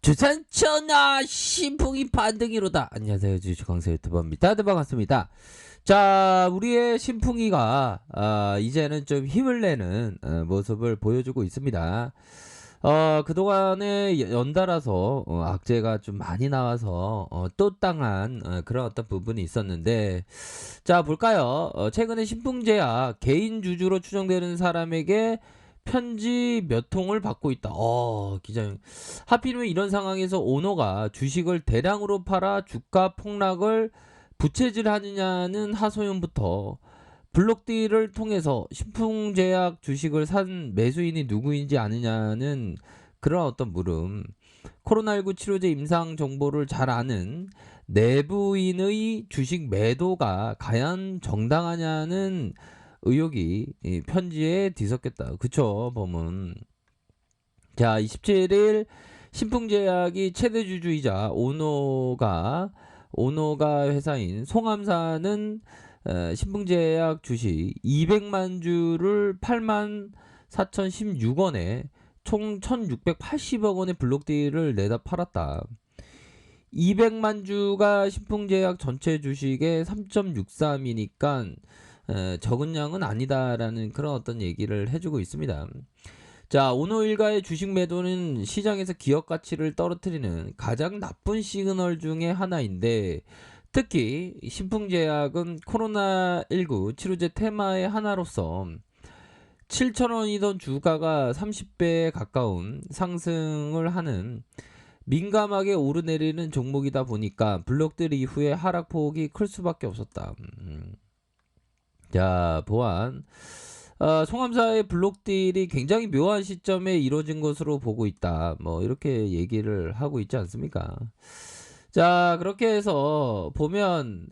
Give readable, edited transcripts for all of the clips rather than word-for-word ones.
주산천하 신풍이 반등이로다. 안녕하세요, 주식강사 유튜버입니다. 네, 반갑습니다. 자, 우리의 신풍이가 이제는 좀 힘을 내는 모습을 보여주고 있습니다. 그동안에 연달아서 악재가 좀 많이 나와서 또 땅한 그런 어떤 부분이 있었는데, 자, 볼까요? 최근에 신풍제약 개인 주주로 추정되는 사람에게 편지 몇 통을 받고 있다. 기자님. 하필이면 이런 상황에서 오너가 주식을 대량으로 팔아 주가 폭락을 부채질하느냐는 하소연부터 블록딜을 통해서 신풍제약 주식을 산 매수인이 누구인지 아느냐는 그런 어떤 물음, 코로나19 치료제 임상 정보를 잘 아는 내부인의 주식 매도가 과연 정당하냐는 의혹이 이 편지에 뒤섞였다. 그쵸, 보면. 자, 27일 신풍제약이 최대 주주이자 오너가 회사인 송암사는 신풍제약 주식 200만 주를 8만 4,016원에 총 1,680억 원의 블록딜을 내다 팔았다. 200만 주가 신풍제약 전체 주식의 3.63이니까 적은 양은 아니다라는 그런 어떤 얘기를 해주고 있습니다. 자, 오너 일가의 주식 매도는 시장에서 기업 가치를 떨어뜨리는 가장 나쁜 시그널 중에 하나인데, 특히 신풍제약은 코로나19 치료제 테마의 하나로서 7,000원이던 주가가 30배에 가까운 상승을 하는 민감하게 오르내리는 종목이다 보니까 블록들 이후에 하락폭이 클 수밖에 없었다. 자, 보안. 송암사의 블록딜이 굉장히 묘한 시점에 이루어진 것으로 보고 있다. 뭐 이렇게 얘기를 하고 있지 않습니까? 자, 그렇게 해서 보면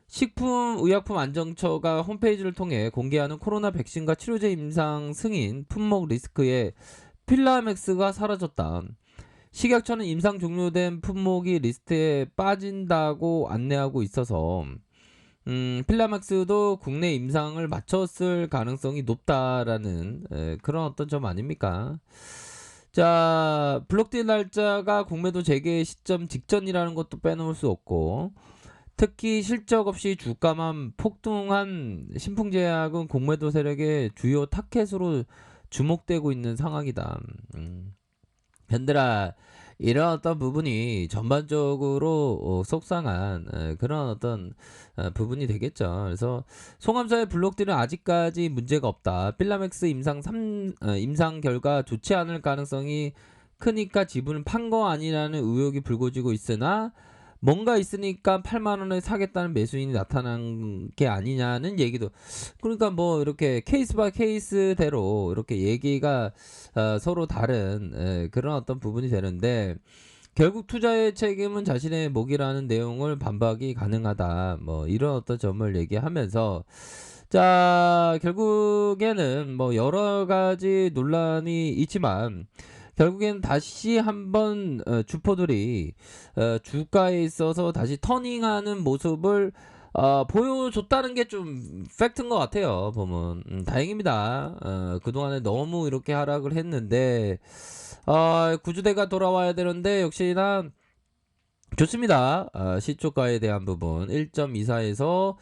식품의약품안정처가 홈페이지를 통해 공개하는 코로나 백신과 치료제 임상 승인 품목 리스크에 필라맥스가 사라졌다. 식약처는 임상 종료된 품목이 리스트에 빠진다고 안내하고 있어서 필라맥스도 국내 임상을 마쳤을 가능성이 높다라는 그런 어떤 점 아닙니까? 자, 블록딜 날짜가 공매도 재개 시점 직전이라는 것도 빼놓을 수 없고, 특히 실적 없이 주가만 폭등한 신풍제약은 공매도 세력의 주요 타켓으로 주목되고 있는 상황이다. 현들아, 이런 어떤 부분이 전반적으로 속상한 그런 어떤 부분이 되겠죠. 그래서 송암사의 블록딜은 아직까지 문제가 없다. 필라맥스 임상 결과 좋지 않을 가능성이 크니까 지분을 판 거 아니라는 의혹이 불거지고 있으나, 뭔가 있으니까 8만 원에 사겠다는 매수인이 나타난 게 아니냐는 얘기도. 그러니까 뭐 이렇게 케이스 바이 케이스대로 이렇게 얘기가 서로 다른 그런 어떤 부분이 되는데, 결국 투자의 책임은 자신의 몫이라는 내용을 반박이 가능하다. 뭐 이런 어떤 점을 얘기하면서, 자, 결국에는 뭐 여러 가지 논란이 있지만, 결국엔 다시 한번 주포들이 주가에 있어서 다시 터닝하는 모습을 보여줬다는 게 좀 팩트인 것 같아요. 보면 다행입니다. 그동안에 너무 이렇게 하락을 했는데 구주대가 돌아와야 되는데 역시나 좋습니다. 시초가에 대한 부분 1.24에서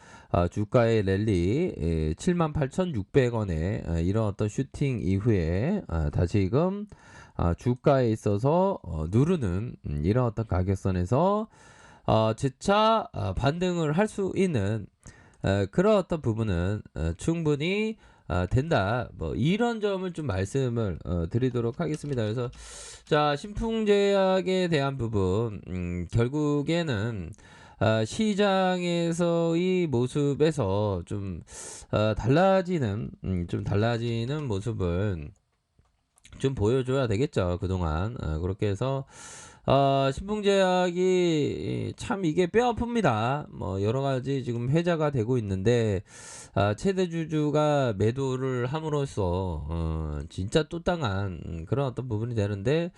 주가의 랠리 78,600원에 이런 어떤 슈팅 이후에 다시금 주가에 있어서 누르는 이런 어떤 가격선에서 재차 반등을 할 수 있는 그런 어떤 부분은 충분히 된다. 뭐 이런 점을 좀 말씀을 드리도록 하겠습니다. 그래서 자, 신풍제약에 대한 부분 결국에는 시장에서의 모습에서 좀 달라지는 모습을 좀 보여줘야 되겠죠. 그동안 그렇게 해서 신풍제약이 참 이게 뼈 아픕니다. 뭐 여러 가지 지금 회자가 되고 있는데 최대 주주가 매도를 함으로써 진짜 또 땅한 그런 어떤 부분이 되는데,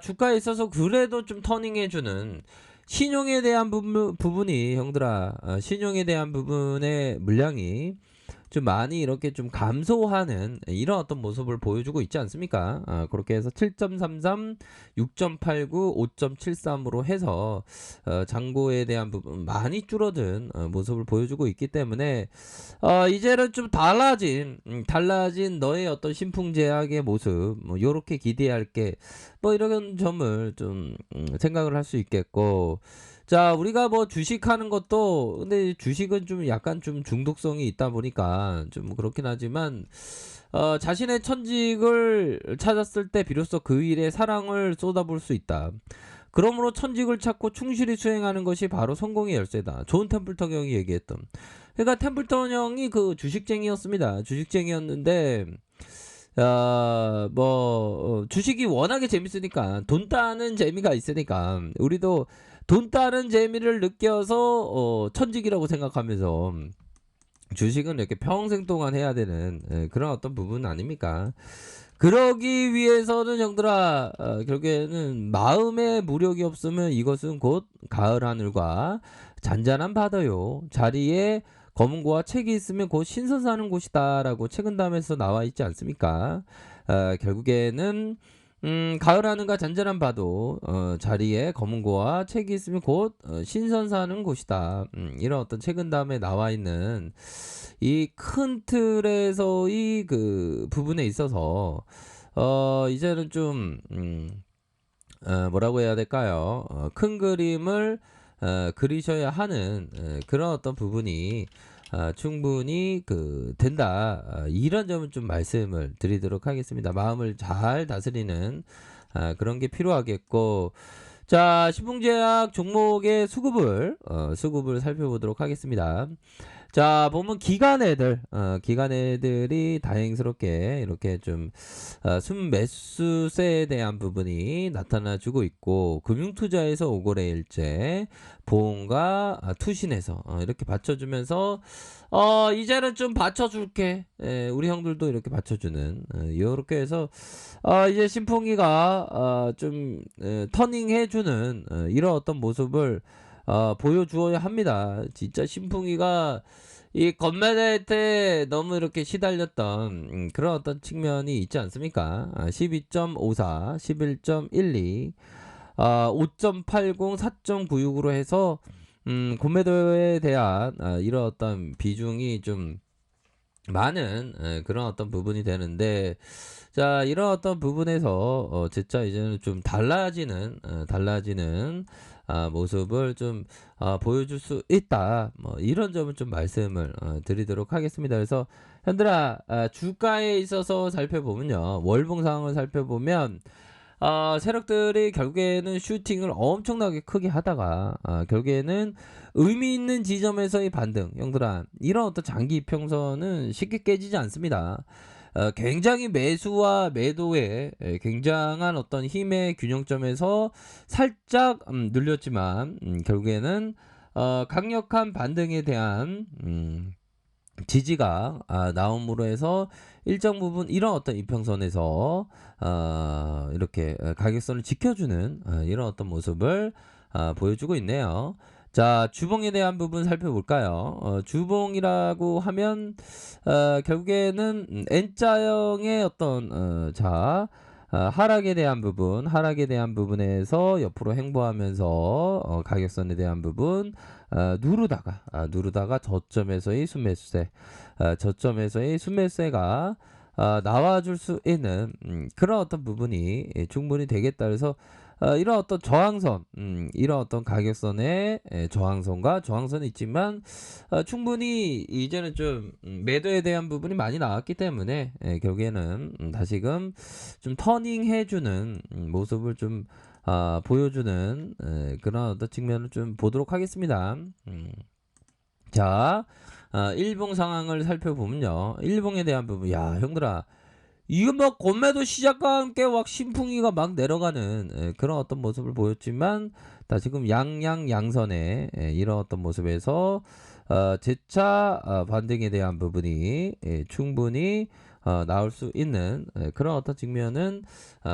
주가에 있어서 그래도 좀 터닝해주는 신용에 대한 부분이 형들아, 신용에 대한 부분의 물량이 좀 많이 이렇게 좀 감소하는 이런 어떤 모습을 보여주고 있지 않습니까? 그렇게 해서 7.33, 6.89, 5.73으로 해서 잔고에 대한 부분 많이 줄어든 모습을 보여주고 있기 때문에 이제는 좀 달라진 너의 어떤 신풍제약의 모습 뭐 요렇게 기대할 게 뭐 이런 점을 좀 생각을 할 수 있겠고 자 우리가 뭐 주식하는 것도 근데 주식은 좀 약간 좀 중독성이 있다 보니까 좀 그렇긴 하지만 자신의 천직을 찾았을 때 비로소 그 일에 사랑을 쏟아부을 수 있다. 그러므로 천직을 찾고 충실히 수행하는 것이 바로 성공의 열쇠다. 존 템플턴 형이 얘기했던. 그러니까 템플턴 형이 그 주식쟁이였습니다. 주식쟁이였는데 주식이 워낙에 재밌으니까 돈 따는 재미가 있으니까 우리도 돈 따는 재미를 느껴서 천직이라고 생각하면서 주식은 이렇게 평생 동안 해야 되는 그런 어떤 부분 아닙니까? 그러기 위해서는 형들아 결국에는 마음의 무력이 없으면 이것은 곧 가을 하늘과 잔잔한 바다요 자리에 검은고와 책이 있으면 곧 신선 사는 곳이다 라고 책은담에서 나와 있지 않습니까? 결국에는 가을 하늘과 잔잔한 바도 자리에 검은고와 책이 있으면 곧 신선 사는 곳이다. 이런 어떤 책은담에 나와 있는 이 큰 틀에서의 그 부분에 있어서 이제는 좀 뭐라고 해야 될까요? 큰 그림을 그리셔야 하는 그런 어떤 부분이 충분히 된다. 이런 점은 좀 말씀을 드리도록 하겠습니다. 마음을 잘 다스리는 그런 게 필요하겠고 자 신풍제약 종목의 수급을 살펴보도록 하겠습니다. 자 보면 기관애들이 다행스럽게 이렇게 좀 순매수세에 대한 부분이 나타나주고 있고 금융투자에서 오거래일제 보험과 투신에서 이렇게 받쳐주면서 이제는 좀 받쳐줄게 우리 형들도 이렇게 받쳐주는 이렇게 해서 이제 신풍이가 좀 터닝해주는 이런 어떤 모습을 보여주어야 합니다. 진짜 신풍이가 이 건매대 너무 이렇게 시달렸던 그런 어떤 측면이 있지 않습니까? 12.54, 11.12, 5.80, 4.96으로 해서 공매도에 대한 이런 어떤 비중이 좀 많은 그런 어떤 부분이 되는데 자 이런 어떤 부분에서 진짜 이제는 좀 달라지는 모습을 좀 보여줄 수 있다. 뭐 이런 점을 좀 말씀을 드리도록 하겠습니다. 그래서 현들아 주가에 있어서 살펴보면요. 월봉 상황을 살펴보면 세력들이 결국에는 슈팅을 엄청나게 크게 하다가 결국에는 의미 있는 지점에서의 반등 형들아 이런 어떤 장기 평선은 쉽게 깨지지 않습니다. 굉장히 매수와 매도의 굉장한 어떤 힘의 균형점에서 살짝 눌렸지만 결국에는 강력한 반등에 대한 지지가 나옴으로 해서 일정 부분 이런 어떤 이평선에서 이렇게 가격선을 지켜주는 이런 어떤 모습을 보여주고 있네요. 자 주봉에 대한 부분 살펴볼까요? 주봉이라고 하면 결국에는 N자형의 어떤 하락에 대한 부분에서 옆으로 행보하면서 가격선에 대한 부분 누르다가 저점에서의 순매수세가 나와줄 수 있는 그런 어떤 부분이 충분히 되겠다. 그래서 이런 어떤 이런 어떤 가격선의 저항선과 저항선이 있지만 충분히 이제는 좀 매도에 대한 부분이 많이 나왔기 때문에 결국에는 다시금 좀 터닝해주는 모습을 좀 보여주는 그런 어떤 측면을 좀 보도록 하겠습니다. 자, 일봉 상황을 살펴보면요. 일봉에 대한 부분, 야, 형들아. 이거 뭐 건매도 시작과 함께 막 신풍이가 막 내려가는 그런 어떤 모습을 보였지만 다시금 양선의 이런 어떤 모습에서 재차 반등에 대한 부분이 충분히 나올 수 있는 그런 어떤 측면은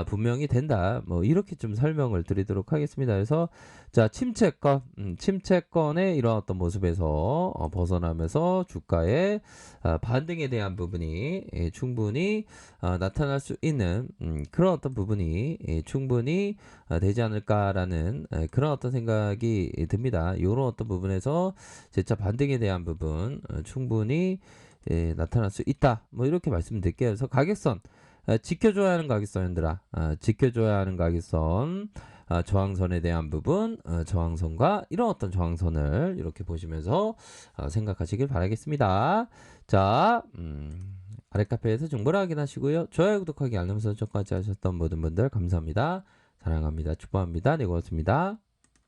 분명히 된다. 뭐 이렇게 좀 설명을 드리도록 하겠습니다. 그래서 자, 침체권의 이런 어떤 모습에서 벗어나면서 주가의 반등에 대한 부분이 충분히 나타날 수 있는 그런 어떤 부분이 충분히 되지 않을까라는 그런 어떤 생각이 듭니다. 이런 어떤 부분에서 재차 반등에 대한 부분 충분히 나타날 수 있다. 뭐 이렇게 말씀드릴게요. 그래서 가격선 지켜줘야 하는 가격선들아, 지켜줘야 하는 가격선, 저항선에 대한 부분, 저항선과 이런 어떤 저항선을 이렇게 보시면서 생각하시길 바라겠습니다. 자, 아래 카페에서 정보를 확인하시고요. 좋아요, 구독하기, 알림 설정까지 하셨던 모든 분들 감사합니다. 사랑합니다. 축복합니다. 네, 고맙습니다.